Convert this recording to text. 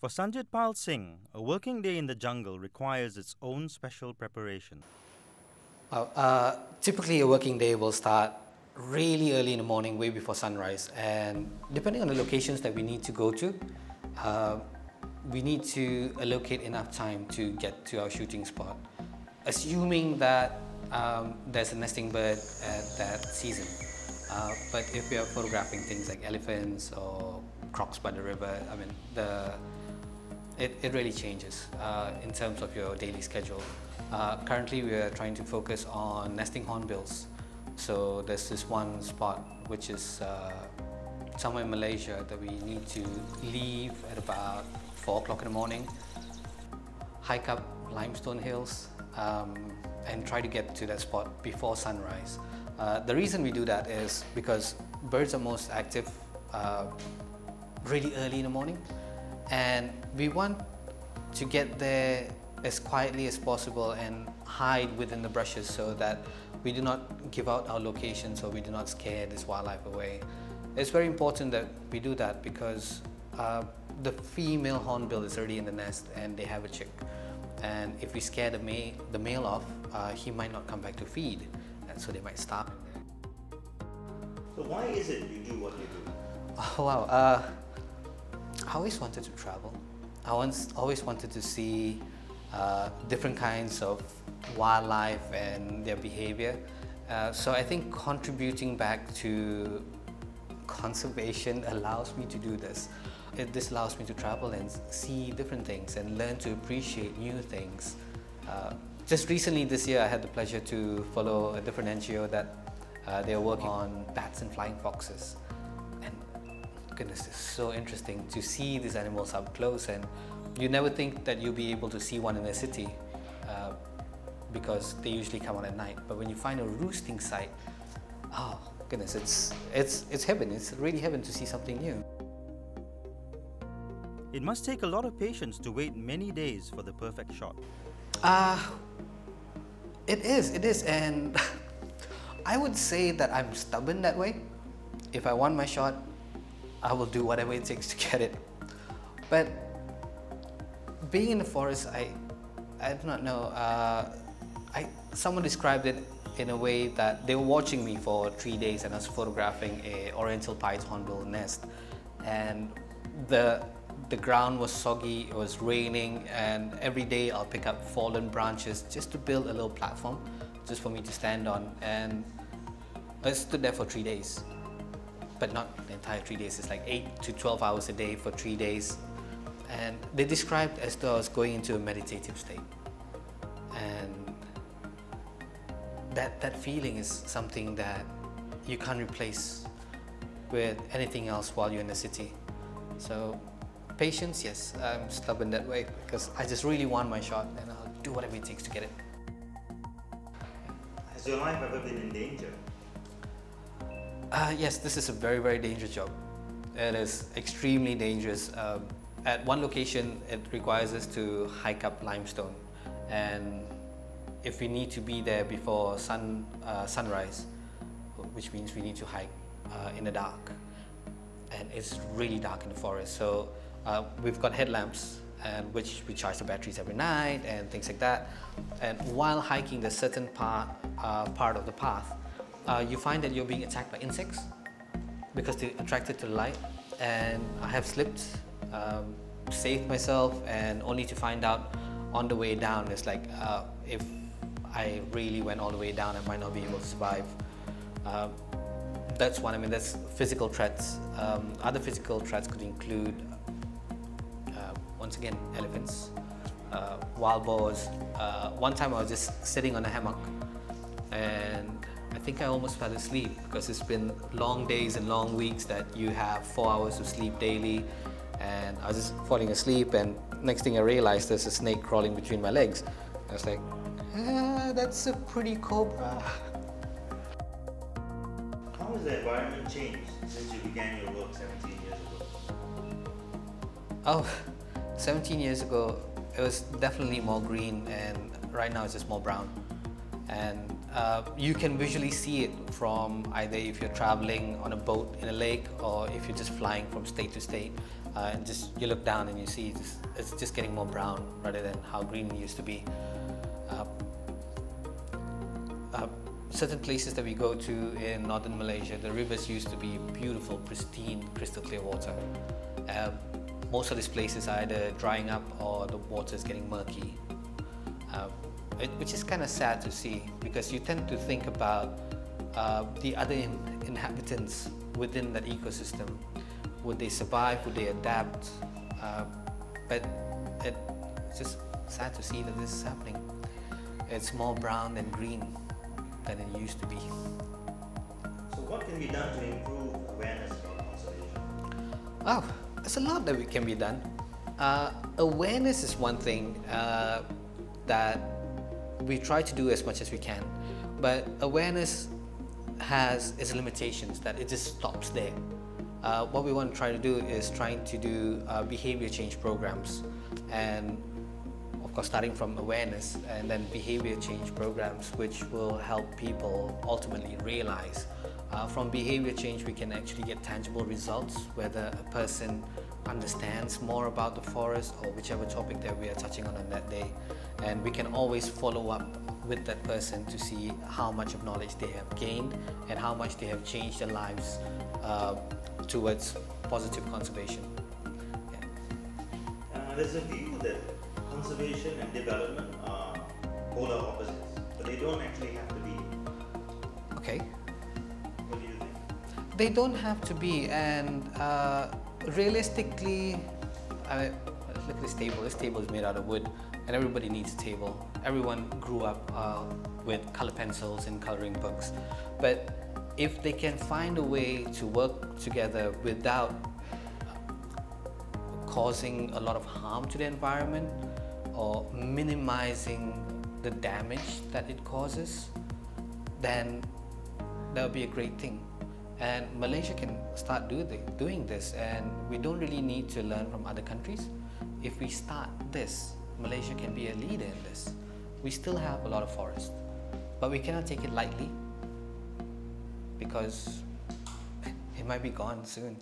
For Sanjitpaal Singh, a working day in the jungle requires its own special preparation. Typically, a working day will start really early in the morning, way before sunrise. And depending on the locations that we need to go to, we need to allocate enough time to get to our shooting spot, assuming that there's a nesting bird at that season. But if we are photographing things like elephants or crocs by the river, I mean, it really changes in terms of your daily schedule. Currently, we are trying to focus on nesting hornbills. So there's this one spot which is somewhere in Malaysia that we need to leave at about 4 o'clock in the morning, hike up limestone hills, and try to get to that spot before sunrise. The reason we do that is because birds are most active really early in the morning, and we want to get there as quietly as possible and hide within the brushes so that we do not give out our location, so we do not scare this wildlife away. It's very important that we do that because the female hornbill is already in the nest and they have a chick, and if we scare the male off, he might not come back to feed, and so they might starve. So why is it you do what you do? Oh wow, I always wanted to travel. I always wanted to see different kinds of wildlife and their behavior. So I think contributing back to conservation allows me to do this. This allows me to travel and see different things and learn to appreciate new things. Just recently this year I had the pleasure to follow a different NGO that they are working on bats and flying foxes. And goodness, it's so interesting to see these animals up close, and you never think that you'll be able to see one in a city because they usually come out at night. But when you find a roosting site, oh goodness, it's heaven. It's really heaven to see something new. It must take a lot of patience to wait many days for the perfect shot. It is, and I would say that I'm stubborn that way. If I want my shot, I will do whatever it takes to get it. But being in the forest, I do not know. Someone described it in a way that they were watching me for 3 days and I was photographing a oriental pied hornbill nest, and the ground was soggy, it was raining, and every day I'll pick up fallen branches just to build a little platform just for me to stand on, and I stood there for 3 days. But not the entire 3 days, it's like 8 to 12 hours a day for 3 days. And they described as though I was going into a meditative state. And that feeling is something that you can't replace with anything else while you're in the city. So patience, yes, I'm stubborn that way because I just really want my shot and I'll do whatever it takes to get it. Has your life ever been in danger? Yes, this is a very, very dangerous job. It is extremely dangerous. At one location, it requires us to hike up limestone, and if we need to be there before sunrise, which means we need to hike in the dark, and it's really dark in the forest. So we've got headlamps, and which we charge the batteries every night and things like that. And while hiking the certain part of the path, you find that you're being attacked by insects because they're attracted to the light. And I have slipped, saved myself, and only to find out on the way down, it's like if I really went all the way down, I might not be able to survive. That's one. I mean, that's physical threats. Other physical threats could include, once again, elephants, wild boars. One time I was just sitting on a hammock and I think I almost fell asleep because it's been long days and long weeks that you have 4 hours of sleep daily, and I was just falling asleep, and next thing I realized there's a snake crawling between my legs. I was like, that's a pretty cobra. How has the environment changed since you began your work 17 years ago? Oh, 17 years ago it was definitely more green, and right now it's just more brown. And you can visually see it from either if you're traveling on a boat in a lake or if you're just flying from state to state. and just you look down and you see it's just getting more brown rather than how green it used to be. Certain places that we go to in northern Malaysia, the rivers used to be beautiful, pristine, crystal clear water. Most of these places are either drying up or the water is getting murky, which is kind of sad to see, because you tend to think about the other inhabitants within that ecosystem. Would they survive? Would they adapt? But it's just sad to see that this is happening. It's more brown than green than it used to be. So what can be done to improve awareness about conservation? Oh, there's a lot that can be done. Awareness is one thing that we try to do as much as we can, but awareness has its limitations, that it just stops there. What we want to try to do is trying to do behavior change programs, and of course starting from awareness and then behavior change programs, which will help people ultimately realize. From behavior change we can actually get tangible results, whether a person understands more about the forest or whichever topic that we are touching on that day, and we can always follow up with that person to see how much of knowledge they have gained and how much they have changed their lives towards positive conservation. There's a view that conservation and development are polar opposites, but they don't actually have to be. Okay. What do you think? They don't have to be, and realistically, look at this table. This table is made out of wood, and everybody needs a table. Everyone grew up with color pencils and coloring books, but if they can find a way to work together without causing a lot of harm to the environment or minimizing the damage that it causes, then that would be a great thing. And Malaysia can start doing this, and we don't really need to learn from other countries. If we start this, Malaysia can be a leader in this. We still have a lot of forest, but we cannot take it lightly because it might be gone soon.